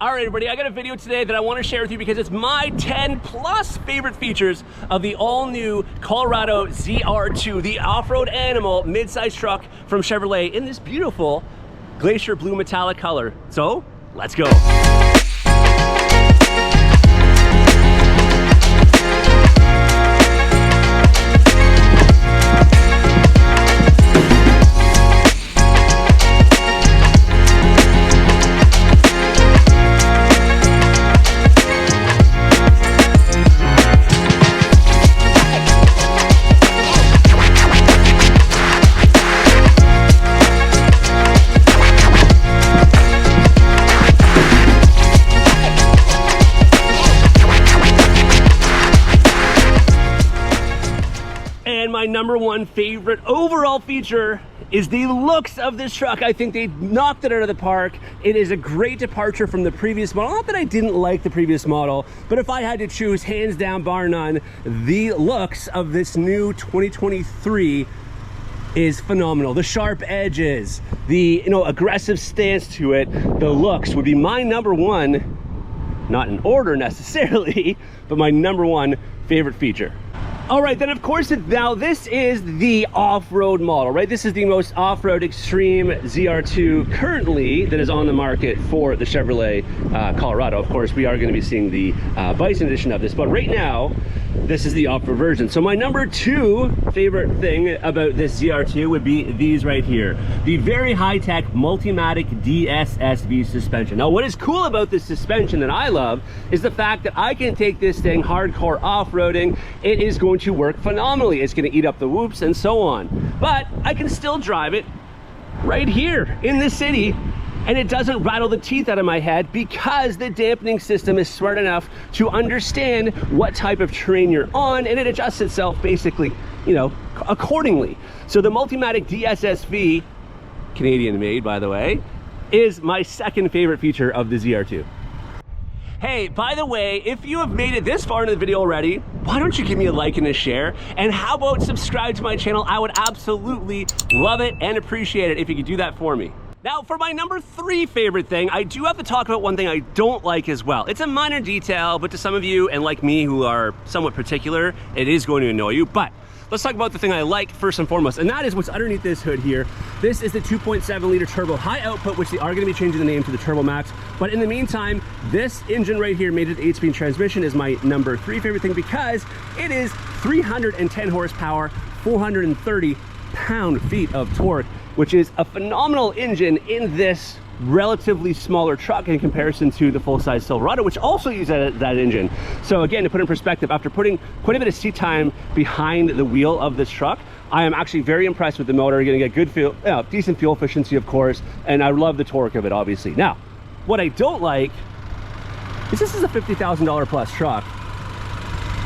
All right, everybody, I got a video today that I want to share with you because it's my 10 plus favorite features of the all-new Colorado ZR2, the off-road animal mid-size truck from Chevrolet in this beautiful glacier blue metallic color. So, let's go. And my number one favorite overall feature is the looks of this truck. I think they knocked it out of the park. It is a great departure from the previous model. Not that I didn't like the previous model, but if I had to choose, hands down, bar none, the looks of this new 2023 is phenomenal. The sharp edges, the aggressive stance to it, the looks would be my number one, not in order necessarily, but my number one favorite feature. All right, then of course, now this is the off-road model, right? This is the most off-road extreme ZR2 currently that is on the market for the Chevrolet Colorado. Of course, we are going to be seeing the Bison edition of this, but right now, this is the off-road version. So my number two favorite thing about this ZR2 would be these right here. The very high-tech Multimatic DSSV suspension. Now, what is cool about this suspension that I love is the fact that I can take this thing hardcore off-roading. It is going to work phenomenally. It's going to eat up the whoops and so on. But I can still drive it right here in the city, and it doesn't rattle the teeth out of my head because the dampening system is smart enough to understand what type of terrain you're on, and it adjusts itself basically, accordingly. So the Multimatic DSSV, Canadian made by the way, is my second favorite feature of the ZR2. Hey, by the way, if you have made it this far into the video already, why don't you give me a like and a share? And how about subscribe to my channel? I would absolutely love it and appreciate it if you could do that for me. Now, for my number three favorite thing, I do have to talk about one thing I don't like as well. It's a minor detail, but to some of you, and like me, who are somewhat particular, it is going to annoy you. But let's talk about the thing I like first and foremost, and that is what's underneath this hood here. This is the 2.7 liter turbo high output, which they are going to be changing the name to the Turbo Max. But in the meantime, this engine right here, made it 8-speed transmission, is my number three favorite thing because it is 310 horsepower, 430 pound-feet of torque, which is a phenomenal engine in this relatively smaller truck in comparison to the full-size Silverado, which also uses that engine. So again, to put in perspective, after putting quite a bit of seat time behind the wheel of this truck, I am actually very impressed with the motor. You're gonna get good fuel, decent fuel efficiency, of course, and I love the torque of it, obviously. Now, what I don't like is this is a $50,000 plus truck.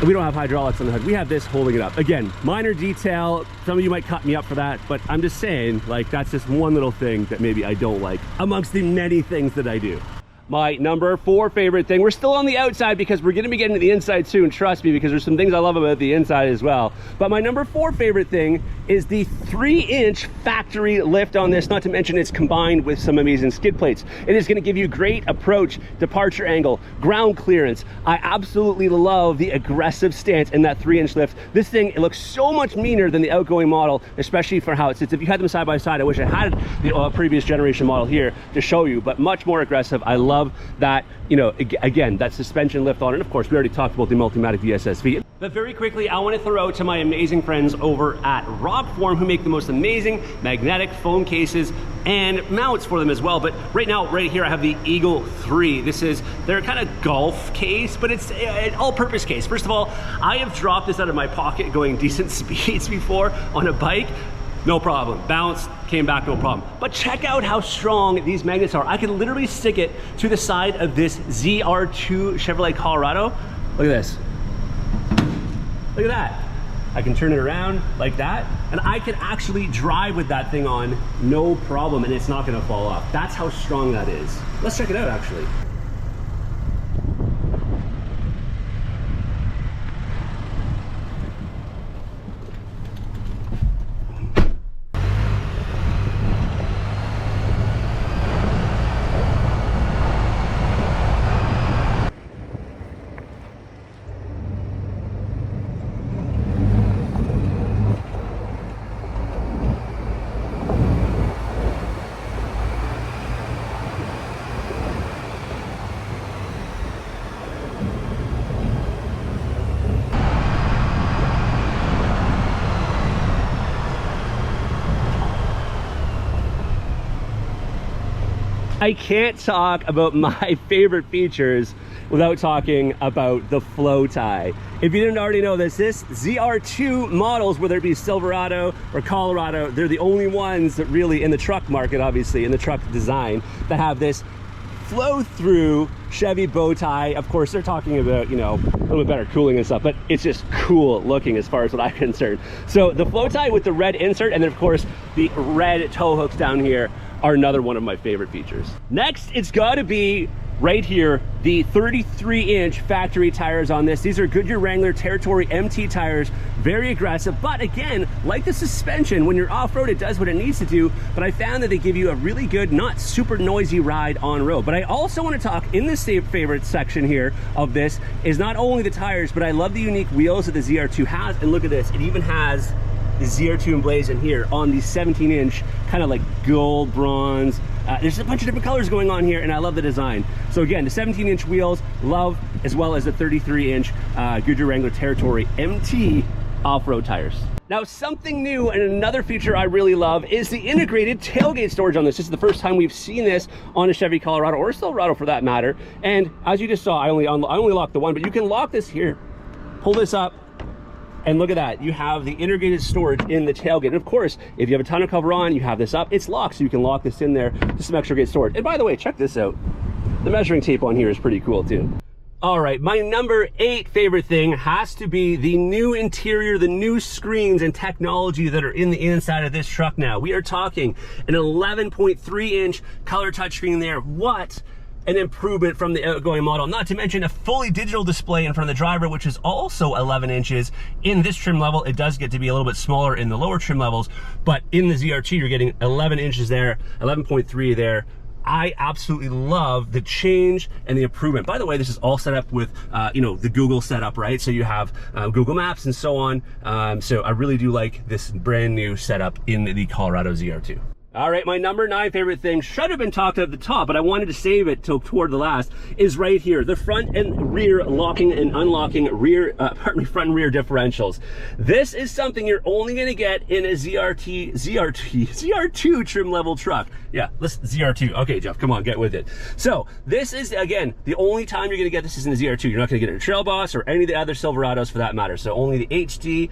We don't have hydraulics on the hood. We have this holding it up. Again, minor detail. Some of you might cut me up for that, but I'm just saying, like, that's just one little thing that maybe I don't like amongst the many things that I do. My number four favorite thing, we're still on the outside because we're gonna be getting to the inside soon, trust me, because there's some things I love about the inside as well. But my number four favorite thing is the 3-inch factory lift on this, not to mention it's combined with some amazing skid plates. It is gonna give you great approach, departure angle, ground clearance. I absolutely love the aggressive stance in that 3-inch lift. This thing, it looks so much meaner than the outgoing model, especially for how it sits. If you had them side by side, I wish I had the previous generation model here to show you, but much more aggressive. I love that, again, that suspension lift on it. Of course, we already talked about the Multimatic DSSV. But very quickly, I want to throw out to my amazing friends over at Rockform, who make the most amazing magnetic phone cases and mounts for them as well. But right now, right here, I have the Eagle 3. This is their kind of golf case, but it's an all-purpose case. First of all, I have dropped this out of my pocket going decent speeds before on a bike. No problem. Bounced, came back, no problem. But check out how strong these magnets are. I can literally stick it to the side of this ZR2 Chevrolet Colorado. Look at this. Look at that. I can turn it around like that, and I can actually drive with that thing on, no problem, and it's not gonna fall off. That's how strong that is. Let's check it out, actually. I can't talk about my favorite features without talking about the flow tie. If you didn't already know this ZR2 models, whether it be Silverado or Colorado, they're the only ones that really, in the truck market, obviously, in the truck design, that have this flow-through Chevy bow tie. Of course, they're talking about, you know, a little bit better cooling and stuff, but it's just cool looking as far as what I'm concerned. So the flow tie with the red insert, and then of course the red tow hooks down here, are another one of my favorite features. Next, it's got to be right here, the 33-inch factory tires on this. These are Goodyear Wrangler Territory MT tires, very aggressive, but again, like the suspension, when you're off-road, it does what it needs to do, but I found that they give you a really good, not super noisy ride on road. But I also want to talk, in this favorite section here of this, is not only the tires, but I love the unique wheels that the ZR2 has, and look at this, it even has the ZR2 emblazoned here on the 17-inch, kind of like gold bronze. There's a bunch of different colors going on here, and I love the design. So again, the 17-inch wheels, love, as well as the 33-inch Goodyear Wrangler Territory MT off-road tires. Now, something new and another feature I really love is the integrated tailgate storage on this. This is the first time we've seen this on a Chevy Colorado, or Silverado for that matter. And as you just saw, I only locked the one, but you can lock this here. Pull this up. And look at that, you have the integrated storage in the tailgate. And of course, if you have a tonneau cover on, you have this up, it's locked, so you can lock this in there, just some extra great storage. And by the way, check this out. The measuring tape on here is pretty cool too. All right, my number 8 favorite thing has to be the new interior, the new screens and technology that are in the inside of this truck now. We are talking an 11.3-inch color touchscreen there. What an improvement from the outgoing model, not to mention a fully digital display in front of the driver, which is also 11 inches in this trim level. It does get to be a little bit smaller in the lower trim levels, but in the ZR2 you're getting 11 inches there, 11.3 there. I absolutely love the change and the improvement. By the way, this is all set up with you know, the Google setup, right? So you have Google Maps and so on. So I really do like this brand new setup in the Colorado ZR2. All right, my number 9 favorite thing should have been talked at the top, but I wanted to save it till toward the last, is right here. The front and rear locking and unlocking front and rear differentials. This is something you're only gonna get in a ZR2 trim level truck. Yeah, listen, ZR2. Okay, Jeff, come on, get with it. So this is, again, the only time you're gonna get this is in the ZR2. You're not gonna get it in a Trail Boss or any of the other Silverados for that matter. So only the HD,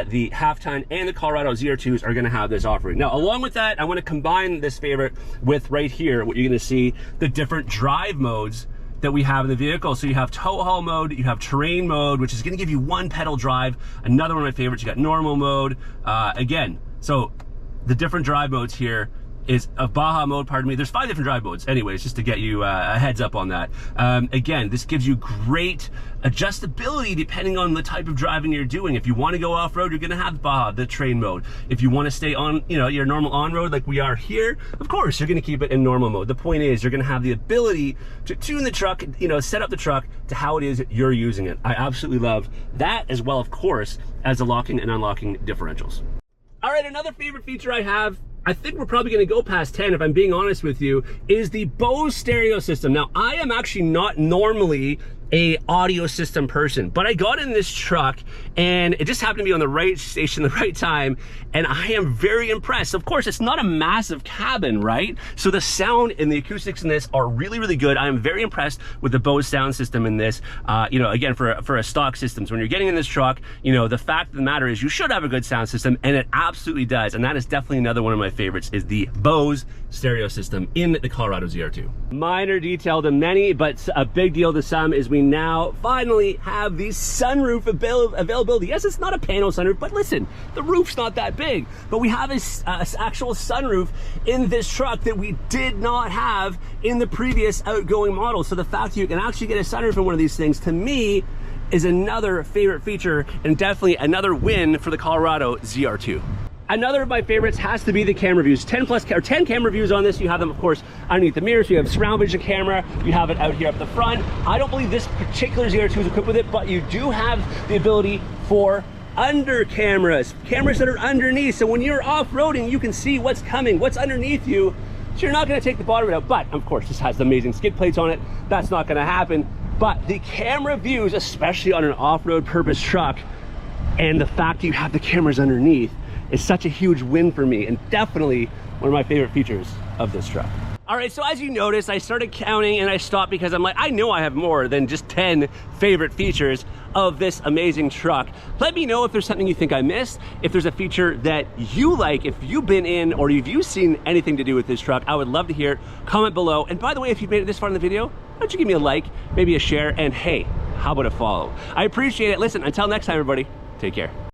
the half-ton, and the Colorado ZR2s are gonna have this offering. Now, along with that, I want to combine this favorite with right here, what you're going to see, the different drive modes that we have in the vehicle. So you have tow haul mode, you have terrain mode, which is going to give you one pedal drive. Another one of my favorites, you got normal mode. Again, so the different drive modes here is a Baja mode, pardon me. There's 5 different drive modes anyways, just to get you a heads up on that. Again, this gives you great adjustability depending on the type of driving you're doing. If you want to go off-road, you're gonna have the Baja, the train mode. If you want to stay on, you know, your normal on-road like we are here, of course, you're gonna keep it in normal mode. The point is, you're gonna have the ability to tune the truck, you know, set up the truck to how it is you're using it. I absolutely love that, as well, of course, as the locking and unlocking differentials. All right, another favorite feature I have, I think we're probably gonna go past 10 if I'm being honest with you, is the Bose stereo system. Now, I am actually not normally a audio system person, but I got in this truck and it just happened to be on the right station, the right time, and I am very impressed. Of course, it's not a massive cabin, right? So the sound and the acoustics in this are really, really good. I am very impressed with the Bose sound system in this. You know, again, for a stock systems, when you're getting in this truck, you know, the fact of the matter is you should have a good sound system, and it absolutely does. And that is definitely another one of my favorites, is the Bose stereo system in the Colorado ZR2. Minor detail to many, but a big deal to some, is we now finally have the sunroof availability. Yes, it's not a pano sunroof, but listen, the roof's not that big. But we have an actual sunroof in this truck that we did not have in the previous outgoing model. So the fact that you can actually get a sunroof in one of these things, to me, is another favorite feature, and definitely another win for the Colorado ZR2. Another of my favorites has to be the camera views. 10 camera views on this. You have them, of course, underneath the mirrors. You have surround vision camera. You have it out here up the front. I don't believe this particular ZR2 is equipped with it, but you do have the ability for under cameras that are underneath. So when you're off-roading, you can see what's coming, what's underneath you. So you're not gonna take the bottom of it out. But of course, this has the amazing skid plates on it. That's not gonna happen. But the camera views, especially on an off-road purpose truck, and the fact that you have the cameras underneath, is such a huge win for me, and definitely one of my favorite features of this truck. All right, so as you notice, I started counting and I stopped because I'm like, I know I have more than just 10 favorite features of this amazing truck. Let me know if there's something you think I missed, if there's a feature that you like, if you've been in or if you've seen anything to do with this truck. I would love to hear it. Comment below. And by the way, if you've made it this far in the video, why don't you give me a like, maybe a share, and hey, how about a follow? I appreciate it. Listen, until next time, everybody, take care.